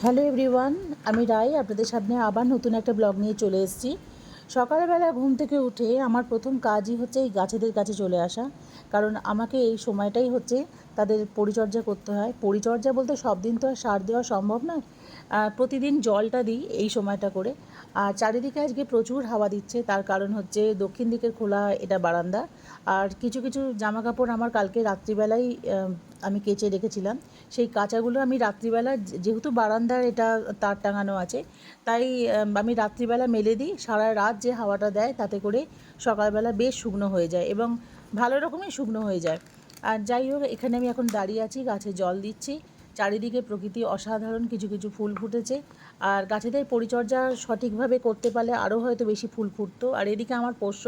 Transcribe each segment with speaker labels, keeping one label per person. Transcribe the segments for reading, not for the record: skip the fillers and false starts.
Speaker 1: Hello everyone, আমি রাই আপনাদের সামনে আবার নতুন একটা ব্লগ নিয়ে চলে এসেছি। সকালবেলা ঘুম থেকে উঠে আমার প্রথম কাজই হচ্ছে এই গাছেদের কাছে চলে আসা, কারণ আমাকে এই সময়টাই হচ্ছে তাদের পরিচর্যা করতে হয়। পরিচর্যা বলতে সব দিন তো আর সার দেওয়া সম্ভব নয়, প্রতিদিন জলটা দিই এই সময়টা করে। আর চারিদিকে আজকে প্রচুর হাওয়া দিচ্ছে, তার কারণ হচ্ছে দক্ষিণ দিকের খোলা এটা বারান্দা। আর কিছু কিছু জামা কাপড় আমার কালকে রাত্রিবেলাই আমি কেচে রেখেছিলাম। সেই কাচাগুলো আমি রাত্রিবেলা, যেহেতু বারান্দার এটা তার টাঙানো আছে, তাই আমি রাত্রিবেলা মেলে দিই। সারা রাত যে হাওয়াটা দেয় তাতে করে সকালবেলা বেশ শুকনো হয়ে যায় এবং ভালো রকমই শুকনো হয়ে যায়। আর যাই হোক, এখানে আমি এখন দাঁড়িয়ে আছি, গাছে জল দিচ্ছি। চারিদিকে প্রকৃতি অসাধারণ, কিছু কিছু ফুল ফুটেছে। আর গাছেদের পরিচর্যা সঠিকভাবে করতে পারলে আরও হয়তো বেশি ফুল ফুটতো। আর এদিকে আমার পোষ্য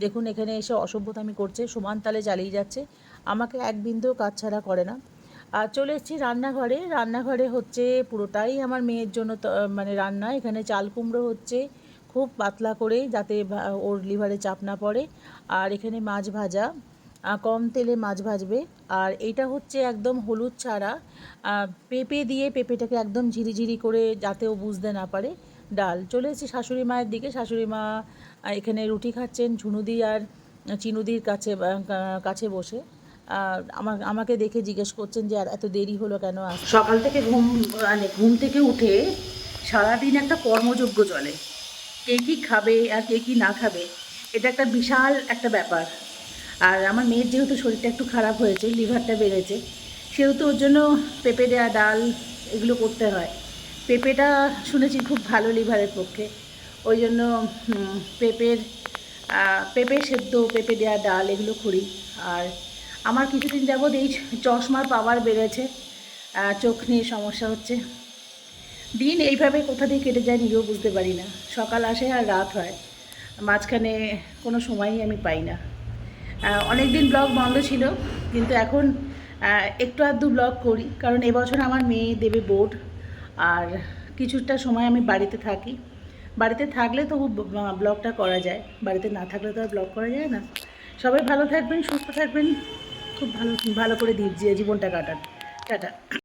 Speaker 1: দেখুন এখানে এসে অসভ্যতামি করছে, সমান তালে চালিয়ে যাচ্ছে, আমাকে এক বিন্দুও কাজ ছাড়া করে না। আর চলে এসেছি রান্নাঘরে। রান্নাঘরে হচ্ছে পুরোটাই আমার মেয়ের জন্য মানে রান্না। এখানে চাল কুমড়ো হচ্ছে খুব পাতলা করে, যাতে ওর লিভারে চাপ না পড়ে। আর এখানে মাছ ভাজা, কম তেলে মাছ ভাজবে। আর এইটা হচ্ছে একদম হলুদ ছাড়া পেঁপে দিয়ে, পেঁপেটাকে একদম ঝিরিঝিরি করে যাতে ও বুঝতে না পারে, ডাল। চলে এসেছি শাশুড়ি মায়ের দিকে। শাশুড়ি মা এখানে রুটি খাচ্ছেন ঝুনুদি আর চিনুদির কাছে কাছে বসে। আমাকে দেখে জিজ্ঞেস করছেন যে আর এত দেরি হলো কেন। সকাল থেকে ঘুম থেকে উঠে সারাদিন একটা কর্মযজ্ঞ চলে, কে কী খাবে আর কে কী না খাবে, এটা একটা বিশাল একটা ব্যাপার। আর আমার মেয়ের যেহেতু শরীরটা একটু খারাপ হয়েছে, লিভারটা বেড়েছে, সেহেতু ওর জন্য পেঁপে দেওয়া ডাল এগুলো করতে হয়। পেঁপেটা শুনেছি খুব ভালো লিভারের পক্ষে, ওই জন্য পেঁপে সেদ্ধ, পেঁপে দেওয়া ডাল এগুলো করি। আর আমার কিছুদিন যাবৎ এই চশমার পাওয়ার বেড়েছে, চোখ নিয়ে সমস্যা হচ্ছে। দিন এইভাবে কোথা দিয়ে কেটে যায় নিজেও বুঝতে পারি না। সকাল আসে আর রাত হয়, মাঝখানে কোনো সময়ই আমি পাই না। অনেক দিন ব্লগ বন্ধ ছিল, কিন্তু এখন একটু আধটু ব্লগ করি, কারণ এবছর আমার মেয়ে দেবে বোর্ড। আর কিছুটা সময় আমি বাড়িতে থাকি। বাড়িতে থাকলে তবু ব্লগটা করা যায়, বাড়িতে না থাকলে তো আর ব্লগ করা যায় না। সবাই ভালো থাকবেন, সুস্থ থাকবেন, খুব ভালো ভালো করে জীবনটা কাটান। টাটা।